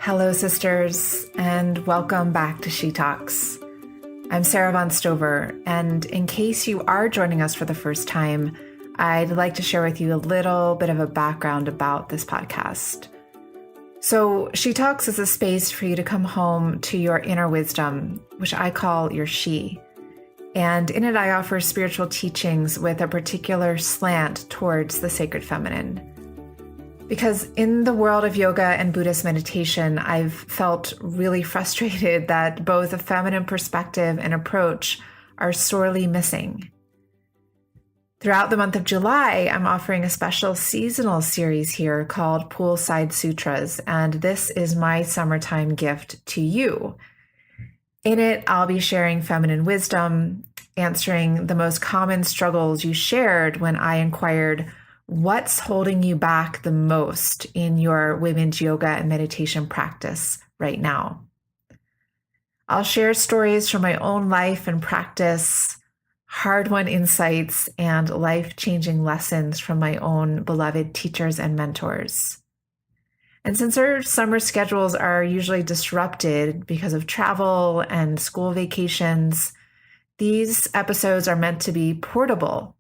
Hello, sisters, and welcome back to She Talks. I'm Sara Avant Stover, and in case you are joining us for the first time, I'd like to share with you a little bit of a background about this podcast. So, She Talks is a space for you to come home to your inner wisdom, which I call your she. And in it, I offer spiritual teachings with a particular slant towards the sacred feminine. Because in the world of yoga and Buddhist meditation, I've felt really frustrated that both a feminine perspective and approach are sorely missing. Throughout the month of July, I'm offering a special seasonal series here called Poolside Sutras, and this is my summertime gift to you. In it, I'll be sharing feminine wisdom, answering the most common struggles you shared when I inquired, what's holding you back the most in your women's yoga and meditation practice right now? I'll share stories from my own life and practice, hard-won insights, and life-changing lessons from my own beloved teachers and mentors. And since our summer schedules are usually disrupted because of travel and school vacations, these episodes are meant to be portable,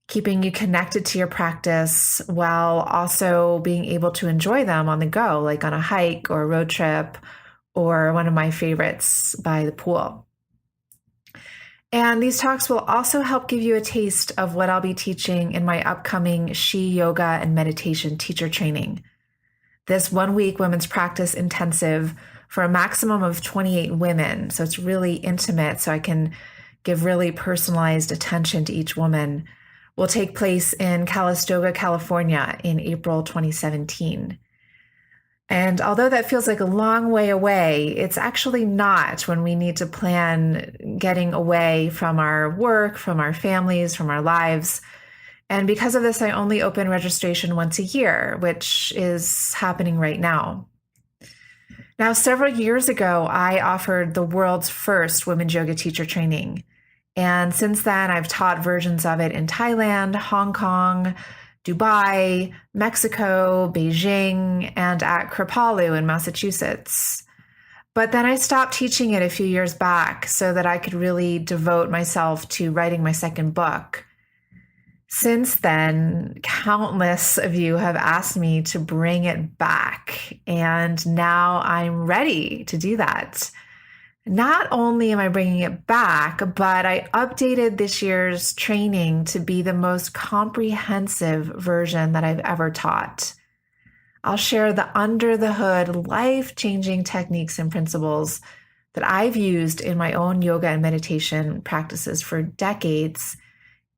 keeping you connected to your practice while also being able to enjoy them on the go, like on a hike or a road trip, or one of my favorites, by the pool. And these talks will also help give you a taste of what I'll be teaching in my upcoming She Yoga and Meditation teacher training. This 1-week women's practice intensive for a maximum of 28 women. So it's really intimate, so I can give really personalized attention to each woman, will take place in Calistoga, California in April 2017. And although that feels like a long way away, it's actually not when we need to plan getting away from our work, from our families, from our lives. And because of this, I only open registration once a year, which is happening right now. Now, several years ago, I offered the world's first women's yoga teacher training. And since then, I've taught versions of it in Thailand, Hong Kong, Dubai, Mexico, Beijing, and at Kripalu in Massachusetts. But then I stopped teaching it a few years back so that I could really devote myself to writing my second book. Since then, countless of you have asked me to bring it back, and now I'm ready to do that. Not only am I bringing it back, but I updated this year's training to be the most comprehensive version that I've ever taught. I'll share the under-the-hood, life-changing techniques and principles that I've used in my own yoga and meditation practices for decades,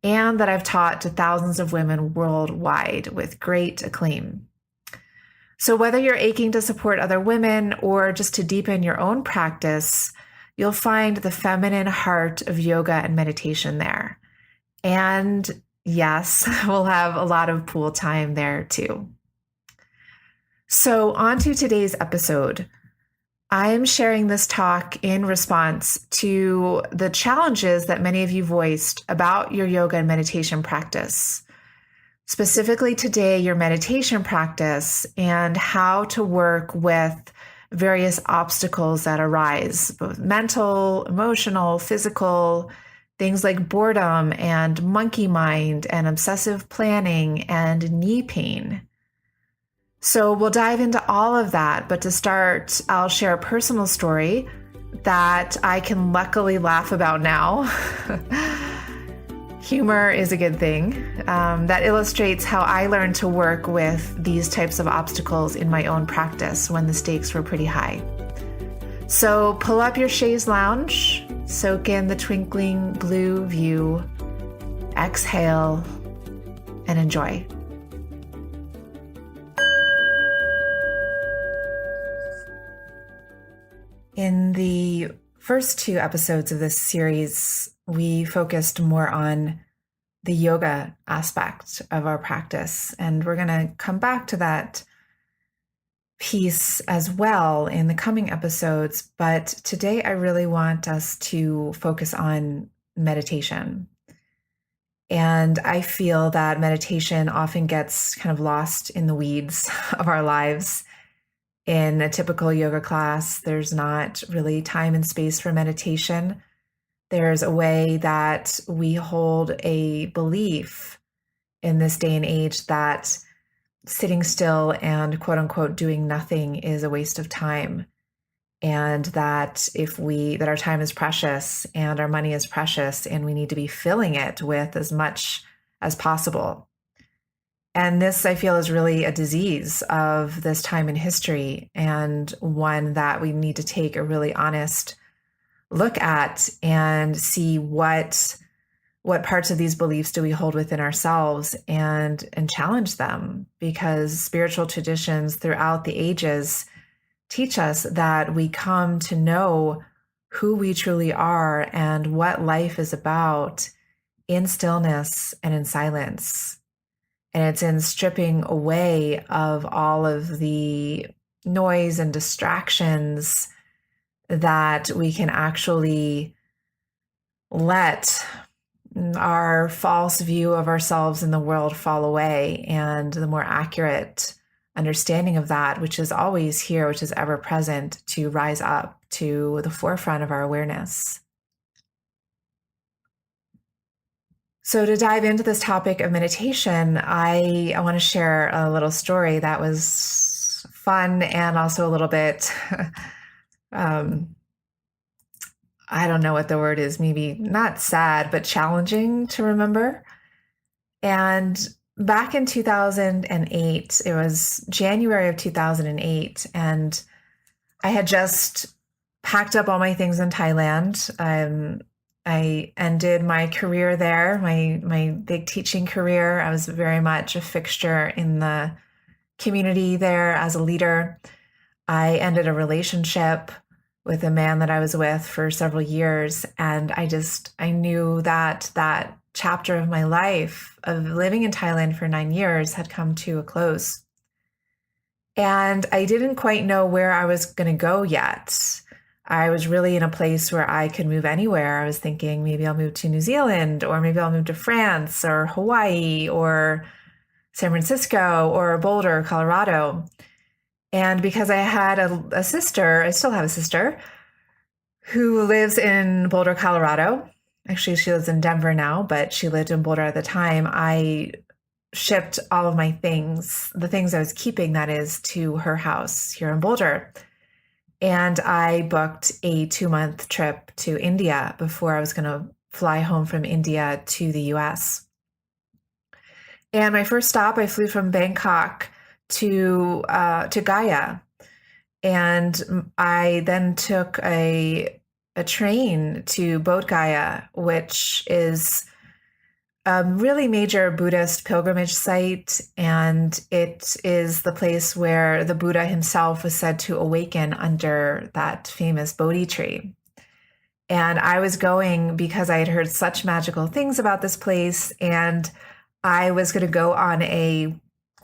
and that I've taught to thousands of women worldwide with great acclaim. So whether you're aching to support other women or just to deepen your own practice, you'll find the feminine heart of yoga and meditation there. And yes, we'll have a lot of pool time there too. So on to today's episode. I'm sharing this talk in response to the challenges that many of you voiced about your yoga and meditation practice. Specifically today, your meditation practice and how to work with various obstacles that arise, both mental, emotional, physical, things like boredom and monkey mind and obsessive planning and knee pain. So we'll dive into all of that, but to start, I'll share a personal story that I can luckily laugh about now. Humor is a good thing. That illustrates how I learned to work with these types of obstacles in my own practice when the stakes were pretty high. So pull up your chaise lounge, soak in the twinkling blue view, exhale, and enjoy. In the first 2 episodes of this series, we focused more on the yoga aspect of our practice, and we're going to come back to that piece as well in the coming episodes. But today I really want us to focus on meditation. And I feel that meditation often gets kind of lost in the weeds of our lives. In a typical yoga class, there's not really time and space for meditation. There's a way that we hold a belief in this day and age that sitting still and quote unquote doing nothing is a waste of time. And that that our time is precious and our money is precious and we need to be filling it with as much as possible. And this, I feel, is really a disease of this time in history, and one that we need to take a really honest look at and see what parts of these beliefs do we hold within ourselves and challenge them, because spiritual traditions throughout the ages teach us that we come to know who we truly are and what life is about in stillness and in silence. And it's in stripping away of all of the noise and distractions that we can actually let our false view of ourselves in the world fall away, and the more accurate understanding of that, which is always here, which is ever present, to rise up to the forefront of our awareness. So to dive into this topic of meditation, I want to share a little story that was fun and also a little bit, I don't know what the word is, maybe not sad, but challenging to remember. And back in 2008, it was January of 2008, and I had just packed up all my things in Thailand. I ended my career there, my big teaching career. I was very much a fixture in the community there as a leader. I ended a relationship with a man that I was with for several years, and I knew that that chapter of my life of living in Thailand for 9 years had come to a close. And I didn't quite know where I was going to go yet. I was really in a place where I could move anywhere. I was thinking maybe I'll move to New Zealand, or maybe I'll move to France or Hawaii or San Francisco or Boulder, Colorado. And because I had a sister, I still have a sister, who lives in Boulder, Colorado. Actually, she lives in Denver now, but she lived in Boulder at the time. I shipped all of my things, the things I was keeping, that is, to her house here in Boulder. And I booked a 2-month trip to India before I was going to fly home from India to the US. And my first stop, I flew from Bangkok to Gaya. And I then took a train to Bodh Gaya, which is a really major Buddhist pilgrimage site, and it is the place where the Buddha himself was said to awaken under that famous Bodhi tree. And I was going because I had heard such magical things about this place, and I was going to go on a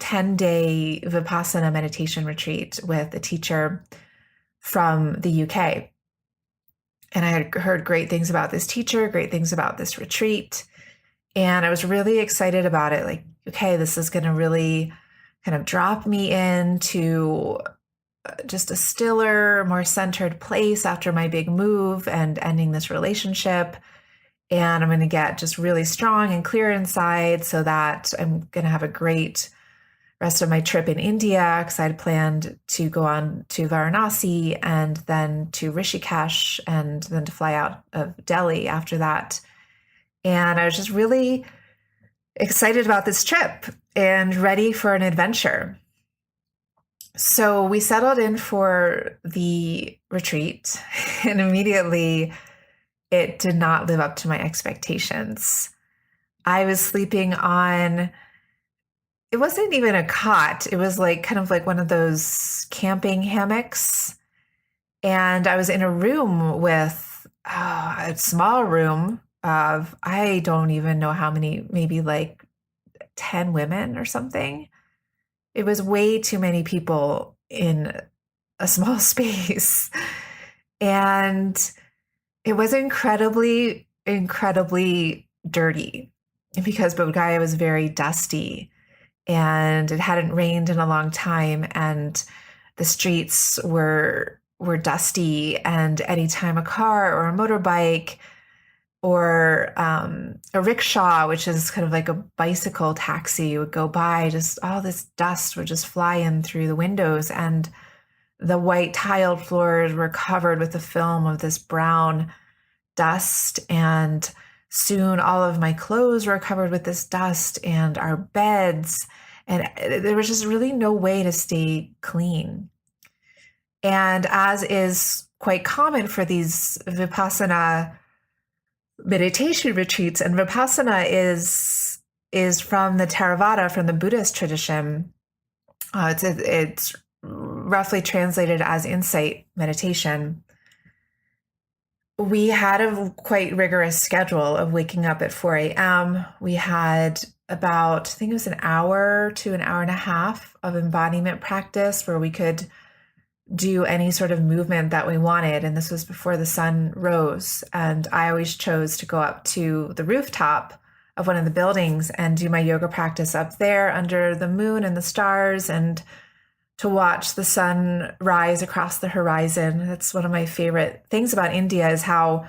10-day Vipassana meditation retreat with a teacher from the UK. And I had heard great things about this teacher, great things about this retreat. And I was really excited about it. Like, okay, this is going to really kind of drop me into just a stiller, more centered place after my big move and ending this relationship. And I'm going to get just really strong and clear inside, so that I'm going to have a great rest of my trip in India, because I'd planned to go on to Varanasi and then to Rishikesh and then to fly out of Delhi after that. And I was just really excited about this trip and ready for an adventure. So we settled in for the retreat, and immediately it did not live up to my expectations. I was sleeping on, it wasn't even a cot. It was like kind of like one of those camping hammocks. And I was in a room with a small room of, I don't even know how many, maybe like 10 women or something. It was way too many people in a small space. And it was incredibly, incredibly dirty. because Bodh Gaya was very dusty and it hadn't rained in a long time, and the streets were dusty, and anytime a car or a motorbike or a rickshaw, which is kind of like a bicycle taxi, would go by, just all this dust would just fly in through the windows, and the white tiled floors were covered with the film of this brown dust, and soon all of my clothes were covered with this dust, and our beds, and there was just really no way to stay clean. And as is quite common for these Vipassana meditation retreats, and Vipassana is from the Theravada, from the Buddhist tradition. It's roughly translated as insight meditation. We had a quite rigorous schedule of waking up at 4 a.m. We had about, I think it was an hour to an hour and a half of embodiment practice where we could do any sort of movement that we wanted. And this was before the sun rose. And I always chose to go up to the rooftop of one of the buildings and do my yoga practice up there under the moon and the stars, and to watch the sun rise across the horizon. That's one of my favorite things about India, is how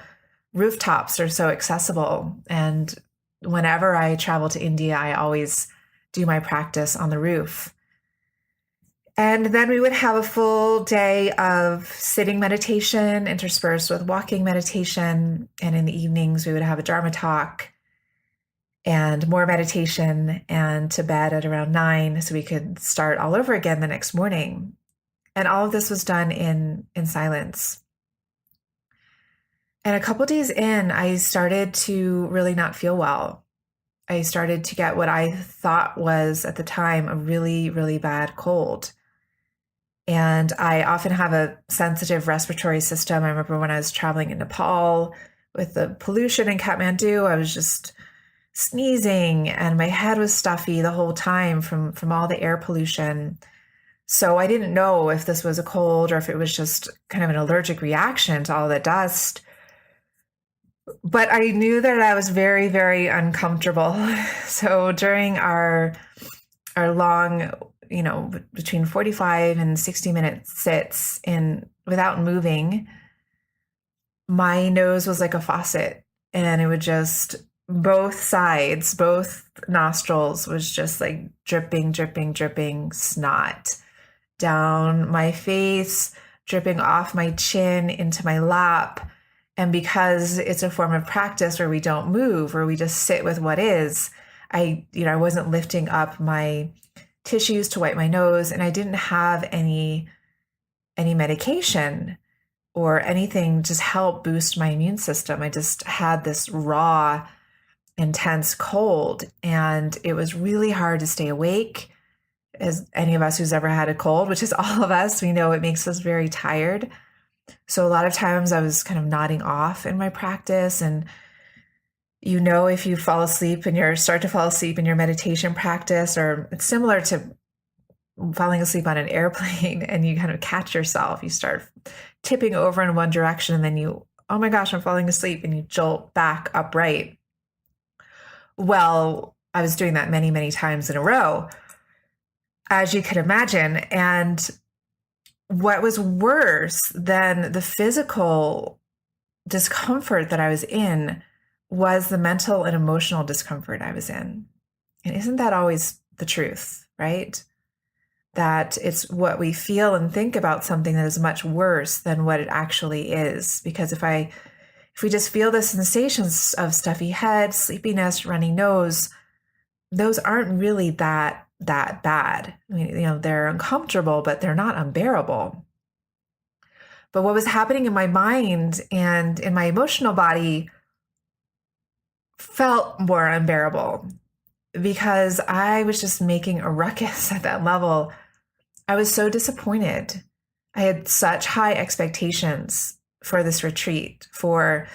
rooftops are so accessible. And whenever I travel to India, I always do my practice on the roof. And then we would have a full day of sitting meditation interspersed with walking meditation. And in the evenings, we would have a Dharma talk and more meditation, and to bed at around 9 so we could start all over again the next morning. And all of this was done in silence. And a couple days in, I started to really not feel well. I started to get what I thought was at the time a really, really bad cold. And I often have a sensitive respiratory system. I remember when I was traveling in Nepal with the pollution in Kathmandu, I was just sneezing and my head was stuffy the whole time from all the air pollution. So I didn't know if this was a cold or if it was just kind of an allergic reaction to all the dust. But I knew that I was very, very uncomfortable. So during our long, between 45 and 60-minute sits without moving, my nose was like a faucet, and it would just, both sides, both nostrils was just like dripping, dripping, dripping snot down my face, dripping off my chin into my lap. And because it's a form of practice where we don't move, where we just sit with what is, I wasn't lifting up my tissues to wipe my nose, and I didn't have any medication or anything just help boost my immune system. I just had this raw, intense cold, and it was really hard to stay awake. As any of us who's ever had a cold, which is all of us, we know it makes us very tired. So a lot of times I was kind of nodding off in my practice. And if you fall asleep and you start to fall asleep in your meditation practice, or it's similar to falling asleep on an airplane and you kind of catch yourself, you start tipping over in one direction and then oh my gosh, I'm falling asleep, and you jolt back upright. Well, I was doing that many, many times in a row, as you could imagine. And what was worse than the physical discomfort that I was in was the mental and emotional discomfort I was in. And isn't that always the truth, right? That it's what we feel and think about something that is much worse than what it actually is. Because if we just feel the sensations of stuffy head, sleepiness, runny nose, those aren't really that bad. I mean, they're uncomfortable, but they're not unbearable. But what was happening in my mind and in my emotional body felt more unbearable, because I was just making a ruckus at that level. I was so disappointed. I had such high expectations for this retreat, for,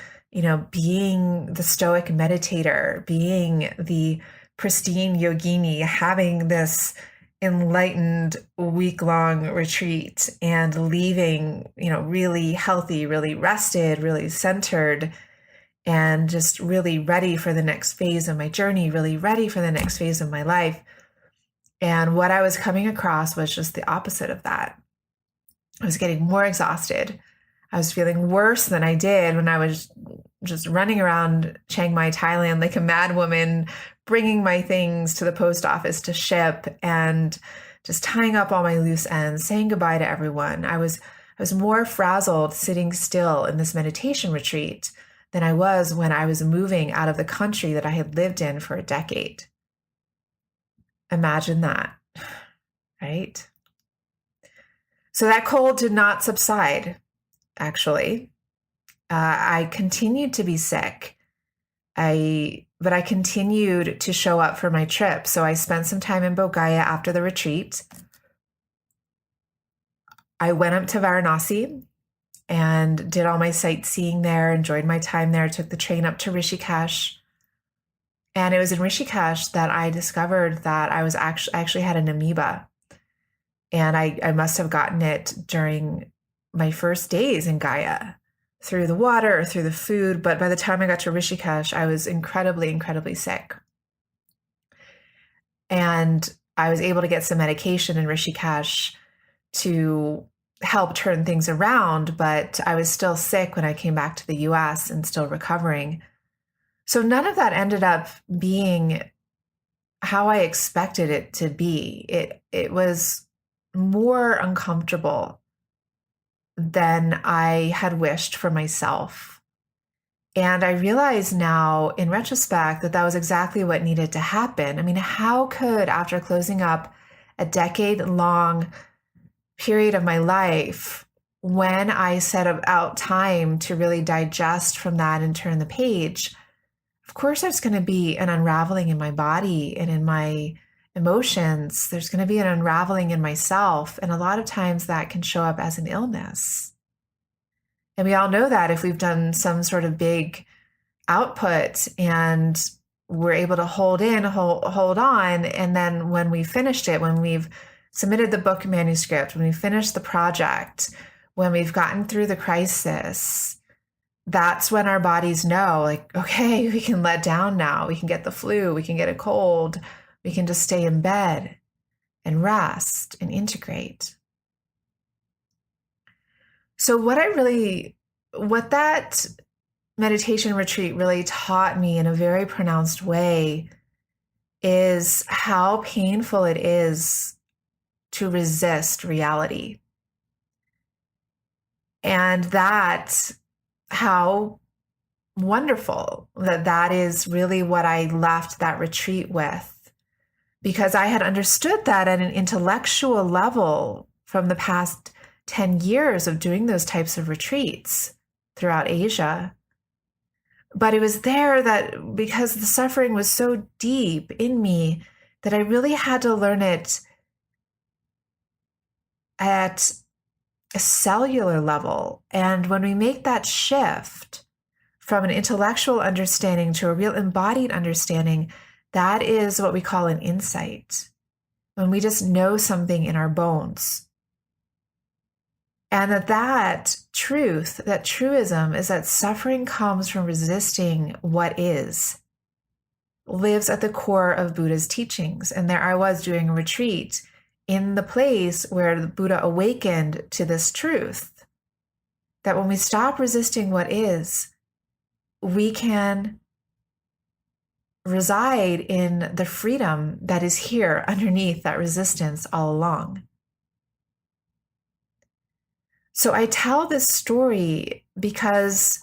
being the stoic meditator, being the pristine yogini, having this enlightened week-long retreat and leaving, really healthy, really rested, really centered. and just really ready for the next phase of my journey, really ready for the next phase of my life. And what I was coming across was just the opposite of that. I was getting more exhausted. I was feeling worse than I did when I was just running around Chiang Mai, Thailand, like a mad woman, bringing my things to the post office to ship and just tying up all my loose ends, saying goodbye to everyone. I was more frazzled sitting still in this meditation retreat than I was when I was moving out of the country that I had lived in for a decade. Imagine that, right? So that cold did not subside, actually. I continued to be sick. But I continued to show up for my trip. So I spent some time in Bodh Gaya after the retreat. I went up to Varanasi and did all my sightseeing there, enjoyed my time there, took the train up to Rishikesh. And it was in Rishikesh that I discovered that I actually had an amoeba. And I must have gotten it during my first days in Gaia, through the water or through the food. But by the time I got to Rishikesh, I was incredibly, incredibly sick. And I was able to get some medication in Rishikesh to help turn things around, but I was still sick when I came back to the US and still recovering. So none of that ended up being how I expected it to be. It was more uncomfortable than I had wished for myself. And I realize now, in retrospect, that was exactly what needed to happen. I mean, how could, after closing up a decade-long period of my life, when I set out time to really digest from that and turn the page, of course, there's going to be an unraveling in my body and in my emotions. There's going to be an unraveling in myself. And a lot of times that can show up as an illness. And we all know that if we've done some sort of big output and we're able to hold on. And then when we finished it, when we've submitted the book manuscript, when we finished the project, when we've gotten through the crisis, that's when our bodies know, like, okay, we can let down now. We can get the flu. We can get a cold. We can just stay in bed and rest and integrate. So what that meditation retreat really taught me in a very pronounced way is how painful it is to resist reality. And that how wonderful that is really what I left that retreat with, because I had understood that at an intellectual level from the past 10 years of doing those types of retreats throughout Asia. But it was there that, because the suffering was so deep in me, that I really had to learn it at a cellular level. And when we make that shift from an intellectual understanding to a real embodied understanding, that is what we call an insight. When we just know something in our bones. And that truth, that truism, is that suffering comes from resisting what is, lives at the core of Buddha's teachings. And there I was doing a retreat in the place where the Buddha awakened to this truth, that when we stop resisting what is, we can reside in the freedom that is here underneath that resistance all along. So I tell this story because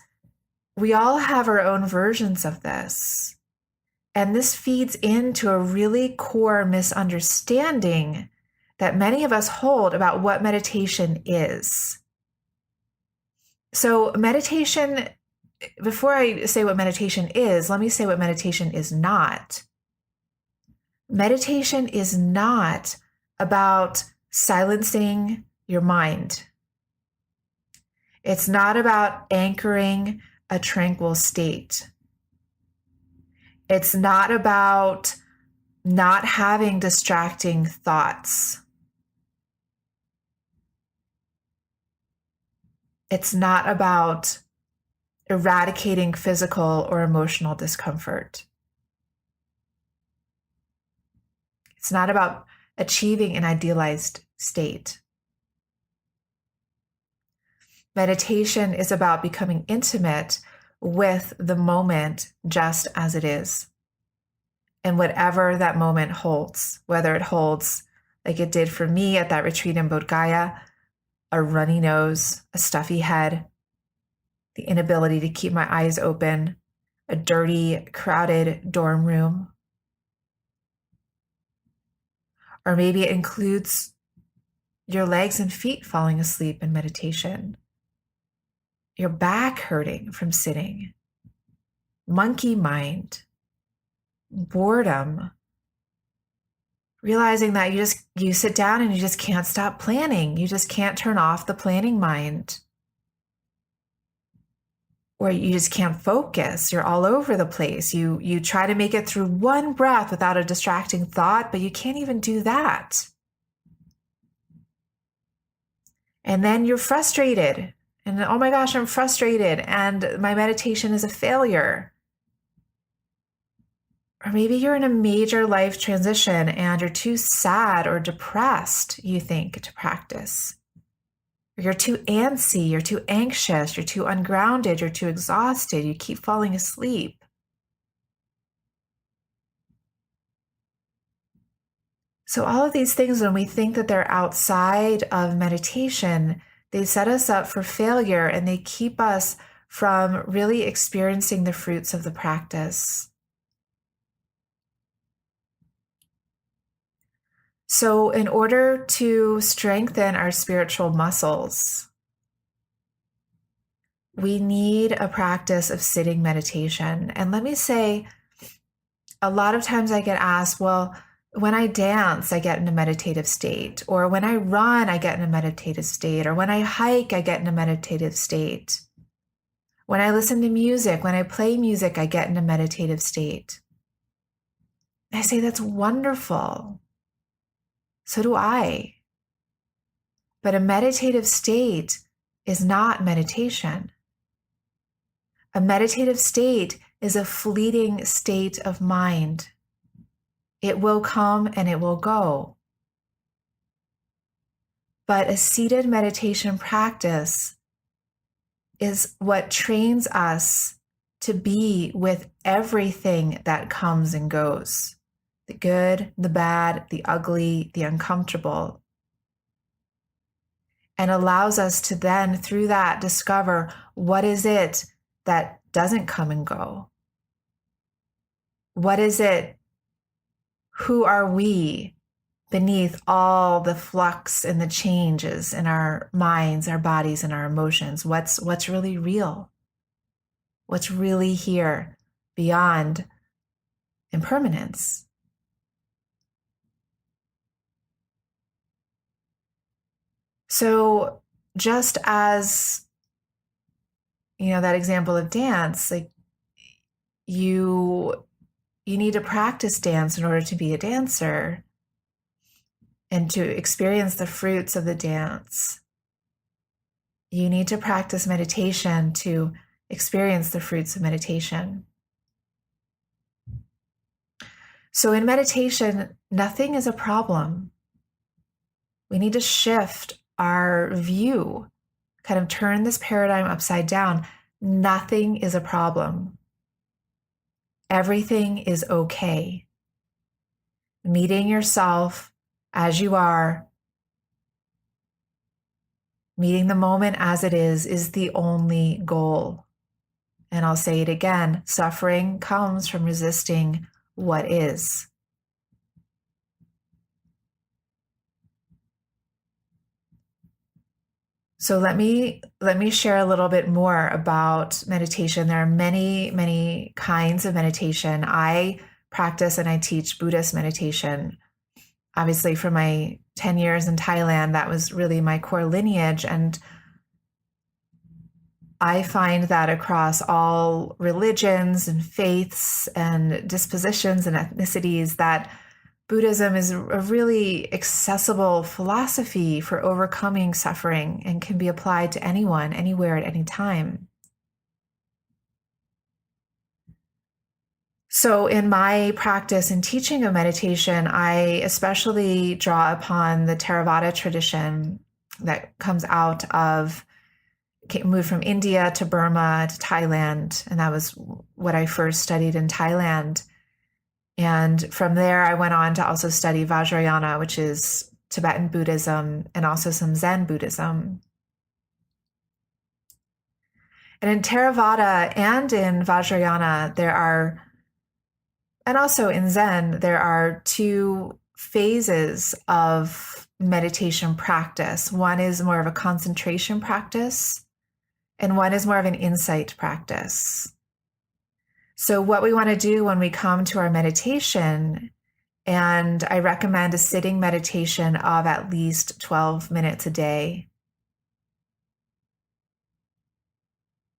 we all have our own versions of this. And this feeds into a really core misunderstanding that many of us hold about what meditation is. So meditation, before I say what meditation is, let me say what meditation is not. Meditation is not about silencing your mind. It's not about anchoring a tranquil state. It's not about not having distracting thoughts. It's not about eradicating physical or emotional discomfort. It's not about achieving an idealized state. Meditation is about becoming intimate with the moment just as it is. And whatever that moment holds, whether it holds, like it did for me at that retreat in Bodh Gaya, a runny nose, a stuffy head, the inability to keep my eyes open, a dirty, crowded dorm room. Or maybe it includes your legs and feet falling asleep in meditation, your back hurting from sitting, monkey mind, boredom, realizing that you sit down and you just can't stop planning. You just can't turn off the planning mind. Or you just can't focus. You're all over the place. You try to make it through one breath without a distracting thought, but you can't even do that. And then you're frustrated. And oh my gosh, I'm frustrated and my meditation is a failure. Or maybe you're in a major life transition and you're too sad or depressed, you think, to practice. Or you're too antsy, you're too anxious, you're too ungrounded, you're too exhausted, you keep falling asleep. So all of these things, when we think that they're outside of meditation, they set us up for failure and they keep us from really experiencing the fruits of the practice. So in order to strengthen our spiritual muscles, we need a practice of sitting meditation. And let me say, a lot of times I get asked, well, when I dance, I get in a meditative state, or when I run, I get in a meditative state, or when I hike, I get in a meditative state. When I listen to music, when I play music, I get in a meditative state. I say, that's wonderful. So do I. But a meditative state is not meditation. A meditative state is a fleeting state of mind. It will come and it will go. But a seated meditation practice is what trains us to be with everything that comes and goes. The good, the bad, the ugly, the uncomfortable. And allows us to then, through that, discover what is it that doesn't come and go? What is it? Who are we beneath all the flux and the changes in our minds, our bodies, and our emotions? What's really real? What's really here beyond impermanence? So just as, that example of dance, like you need to practice dance in order to be a dancer and to experience the fruits of the dance. You need to practice meditation to experience the fruits of meditation. So in meditation, nothing is a problem. We need to shift our view, kind of turn this paradigm upside down. Nothing is a problem. Everything is okay. Meeting yourself as you are, meeting the moment as it is the only goal. And I'll say it again, suffering comes from resisting what is. So let me share a little bit more about meditation. There are many, many kinds of meditation. I practice and I teach Buddhist meditation. Obviously, for my 10 years in Thailand, that was really my core lineage. And I find that across all religions and faiths and dispositions and ethnicities, that Buddhism is a really accessible philosophy for overcoming suffering and can be applied to anyone, anywhere, at any time. So, in my practice and teaching of meditation, I especially draw upon the Theravada tradition that comes out of, moved from India to Burma to Thailand. And that was what I first studied in Thailand. And from there, I went on to also study Vajrayana, which is Tibetan Buddhism, and also some Zen Buddhism. And in Theravada and in Vajrayana, and also in Zen, there are two phases of meditation practice. One is more of a concentration practice, and one is more of an insight practice. So what we want to do when we come to our meditation, and I recommend a sitting meditation of at least 12 minutes a day.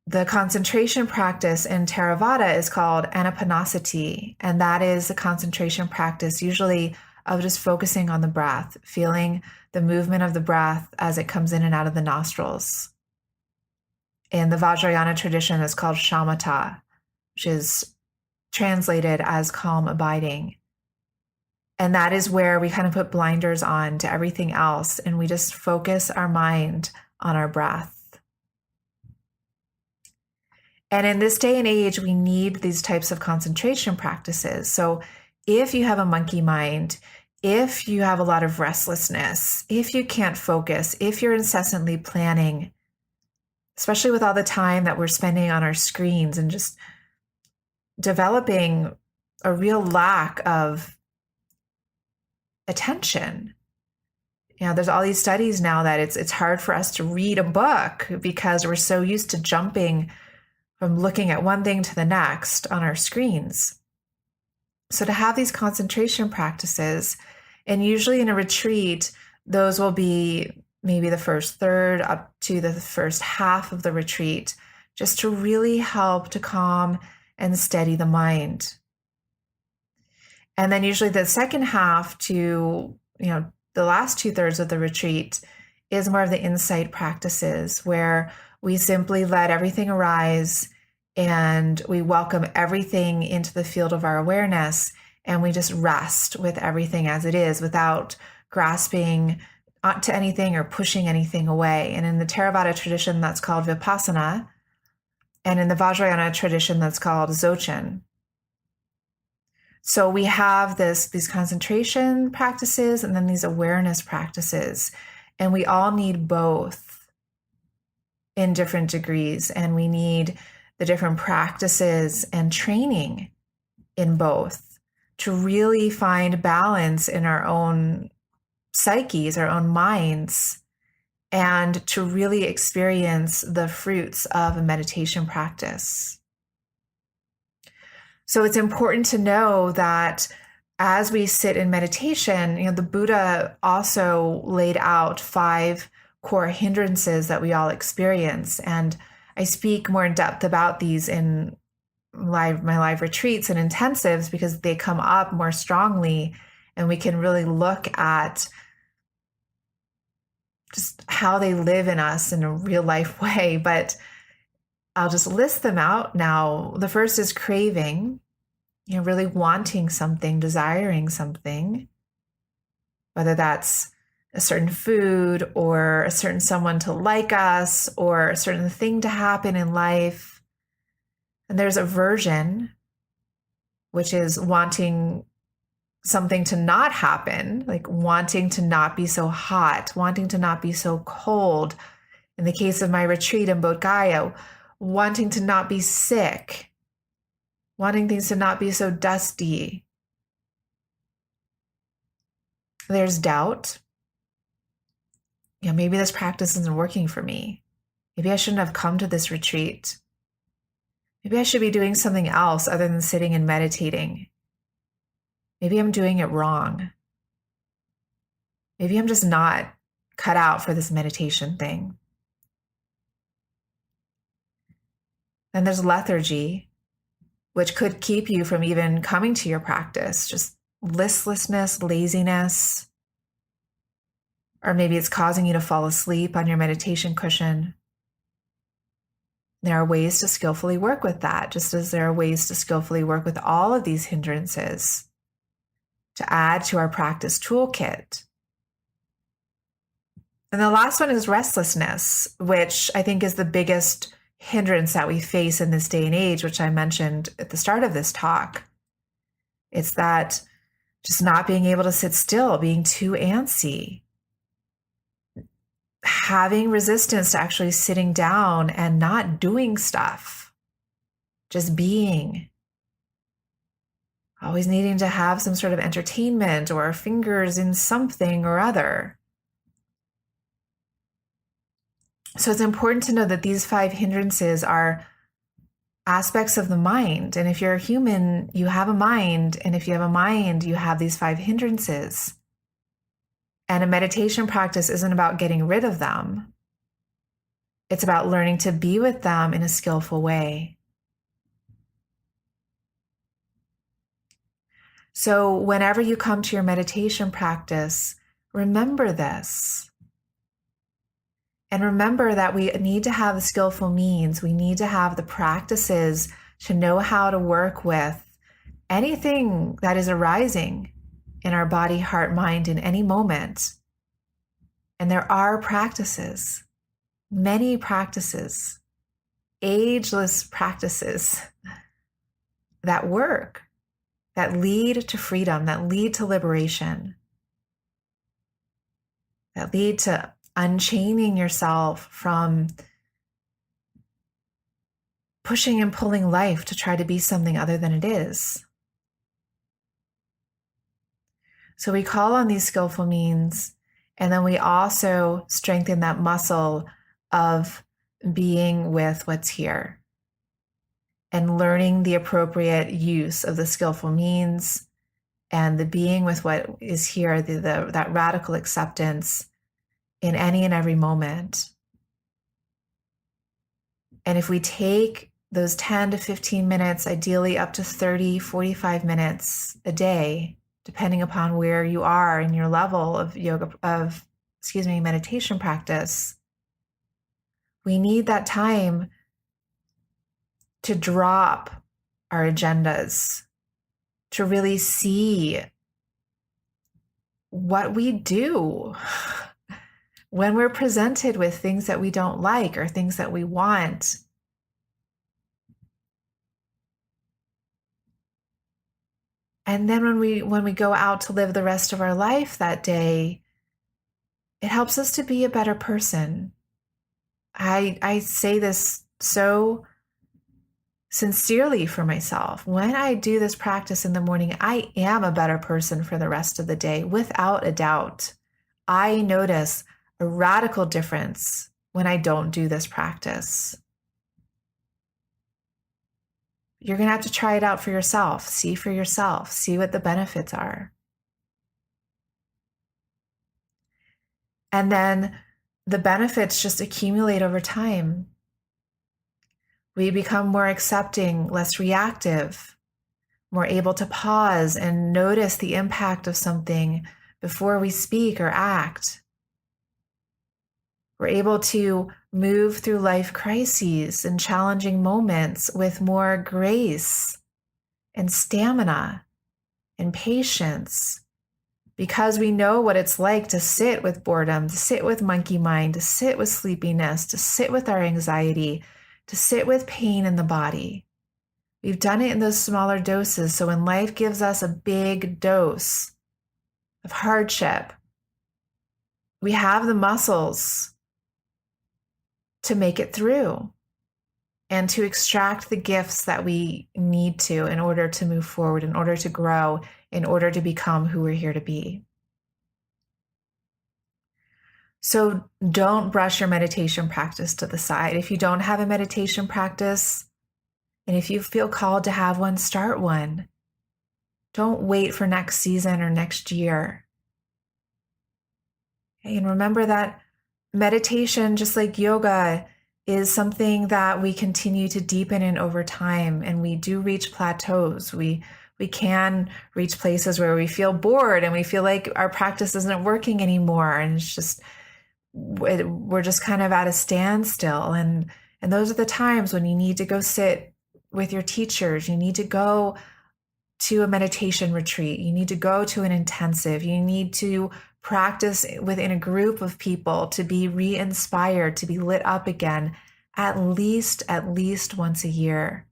The concentration practice in Theravada is called anapanasati, and that is a concentration practice usually of just focusing on the breath, feeling the movement of the breath as it comes in and out of the nostrils. In the Vajrayana tradition, it's called shamatha, which is translated as calm abiding. And that is where we kind of put blinders on to everything else, and we just focus our mind on our breath. And in this day and age, we need these types of concentration practices. So if you have a monkey mind, if you have a lot of restlessness, if you can't focus, if you're incessantly planning, especially with all the time that we're spending on our screens and just developing a real lack of attention. There's all these studies now that it's hard for us to read a book because we're so used to jumping from looking at one thing to the next on our screens. So to have these concentration practices, and usually in a retreat, those will be maybe the first third up to the first half of the retreat, just to really help to calm and steady the mind. And then usually the second half to, the last 2/3 of the retreat is more of the insight practices, where we simply let everything arise and we welcome everything into the field of our awareness, and we just rest with everything as it is without grasping onto anything or pushing anything away. And in the Theravada tradition, that's called vipassana. And in the Vajrayana tradition, that's called dzogchen. So we have these concentration practices and then these awareness practices. And we all need both in different degrees. And we need the different practices and training in both to really find balance in our own psyches, our own minds, and to really experience the fruits of a meditation practice. So it's important to know that as we sit in meditation, the Buddha also laid out 5 core hindrances that we all experience. And I speak more in depth about these in my live retreats and intensives because they come up more strongly, and we can really look at just how they live in us in a real life way. But I'll just list them out now. The first is craving, really wanting something, desiring something, whether that's a certain food or a certain someone to like us or a certain thing to happen in life. And there's aversion, which is wanting something to not happen, like wanting to not be so hot, wanting to not be so cold. In the case of my retreat in Bodh Gaya, wanting to not be sick, wanting things to not be so dusty. There's doubt. Maybe this practice isn't working for me. Maybe I shouldn't have come to this retreat. Maybe I should be doing something else other than sitting and meditating. Maybe I'm doing it wrong. Maybe I'm just not cut out for this meditation thing. Then there's lethargy, which could keep you from even coming to your practice, just listlessness, laziness, or maybe it's causing you to fall asleep on your meditation cushion. There are ways to skillfully work with that, just as there are ways to skillfully work with all of these hindrances to add to our practice toolkit. And the last one is restlessness, which I think is the biggest hindrance that we face in this day and age, which I mentioned at the start of this talk. It's that just not being able to sit still, being too antsy, having resistance to actually sitting down and not doing stuff, just being, always needing to have some sort of entertainment or fingers in something or other. So it's important to know that these 5 hindrances are aspects of the mind. And if you're a human, you have a mind. And if you have a mind, you have these 5 hindrances. And a meditation practice isn't about getting rid of them. It's about learning to be with them in a skillful way. So whenever you come to your meditation practice, remember this. And remember that we need to have the skillful means. We need to have the practices to know how to work with anything that is arising in our body, heart, mind in any moment. And there are practices, many practices, ageless practices that work, that lead to freedom, that lead to liberation, that lead to unchaining yourself from pushing and pulling life to try to be something other than it is. So we call on these skillful means, and then we also strengthen that muscle of being with what's here and learning the appropriate use of the skillful means and the being with what is here, that radical acceptance in any and every moment. And if we take those 10 to 15 minutes, ideally up to 30, 45 minutes a day, depending upon where you are in your level of meditation practice, we need that time to drop our agendas, to really see what we do when we're presented with things that we don't like or things that we want. And then when we go out to live the rest of our life that day, it helps us to be a better person. I say this so sincerely for myself. When I do this practice in the morning, I am a better person for the rest of the day, without a doubt. I notice a radical difference when I don't do this practice. You're going to have to try it out for yourself. See for yourself. See what the benefits are. And then the benefits just accumulate over time. We become more accepting, less reactive, more able to pause and notice the impact of something before we speak or act. We're able to move through life crises and challenging moments with more grace and stamina and patience, because we know what it's like to sit with boredom, to sit with monkey mind, to sit with sleepiness, to sit with our anxiety, to sit with pain in the body. We've done it in those smaller doses. So when life gives us a big dose of hardship, we have the muscles to make it through and to extract the gifts that we need to in order to move forward, in order to grow, in order to become who we're here to be. So don't brush your meditation practice to the side. If you don't have a meditation practice, and if you feel called to have one, start one. Don't wait for next season or next year. Okay, and remember that meditation, just like yoga, is something that we continue to deepen in over time, and we do reach plateaus. We can reach places where we feel bored and we feel like our practice isn't working anymore, and it's just we're just kind of at a standstill, and And those are the times when you need to go sit with your teachers. You need to go to a meditation retreat. You need to go to an intensive. You need to practice within a group of people to be re-inspired, to be lit up again, at least once a year.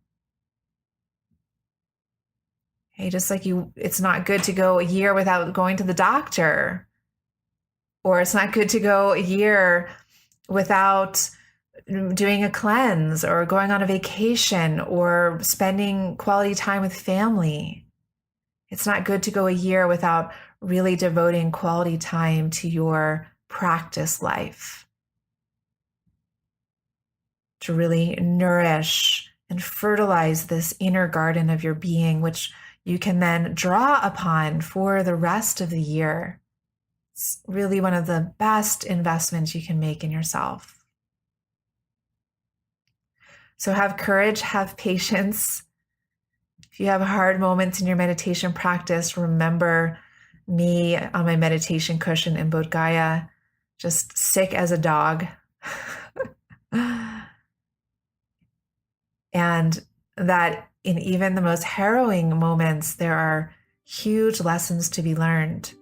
Okay, just like it's not good to go a year without going to the doctor, or it's not good to go a year without doing a cleanse or going on a vacation or spending quality time with family. It's not good to go a year without really devoting quality time to your practice life, to really nourish and fertilize this inner garden of your being, which you can then draw upon for the rest of the year. It's really one of the best investments you can make in yourself. So have courage, have patience. If you have hard moments in your meditation practice, remember me on my meditation cushion in Bodh Gaya, just sick as a dog. And that in even the most harrowing moments, there are huge lessons to be learned.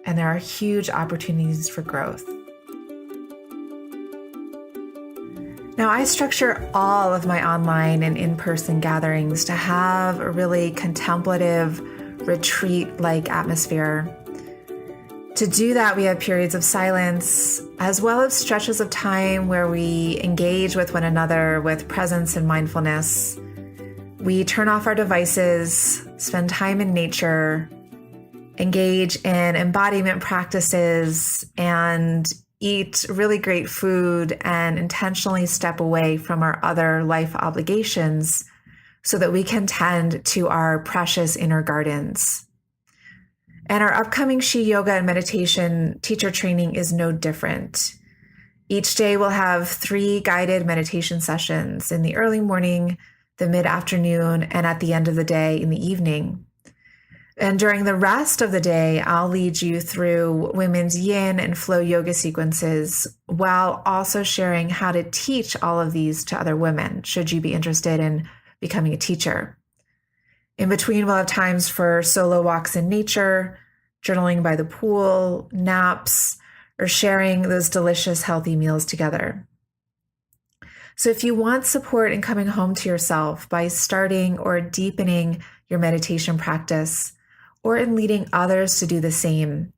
And there are huge opportunities for growth. Now, I structure all of my online and in-person gatherings to have a really contemplative, retreat-like atmosphere. To do that, we have periods of silence, as well as stretches of time where we engage with one another with presence and mindfulness. We turn off our devices, spend time in nature, engage in embodiment practices, and eat really great food and intentionally step away from our other life obligations so that we can tend to our precious inner gardens. And our upcoming She Yoga and Meditation teacher training is no different. Each day we'll have 3 guided meditation sessions in the early morning, the mid-afternoon, and at the end of the day in the evening. And during the rest of the day, I'll lead you through women's yin and flow yoga sequences while also sharing how to teach all of these to other women, should you be interested in becoming a teacher. In between, we'll have times for solo walks in nature, journaling by the pool, naps, or sharing those delicious, healthy meals together. So if you want support in coming home to yourself by starting or deepening your meditation practice, or in leading others to do the same,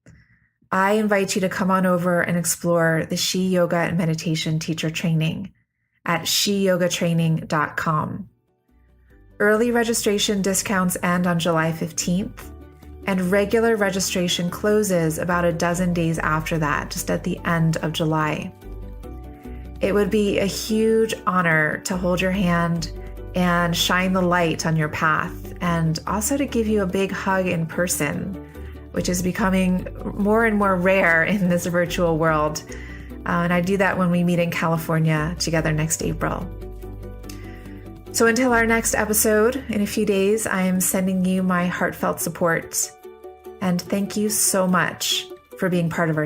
I invite you to come on over and explore the She Yoga and Meditation teacher training at sheyogatraining.com. Early registration discounts end on July 15th, and regular registration closes about a dozen days after that, just at the end of July. It would be a huge honor to hold your hand and shine the light on your path, and also to give you a big hug in person, which is becoming more and more rare in this virtual world. And I do that when we meet in California together next April. So until our next episode in a few days, I am sending you my heartfelt support. And thank you so much for being part of our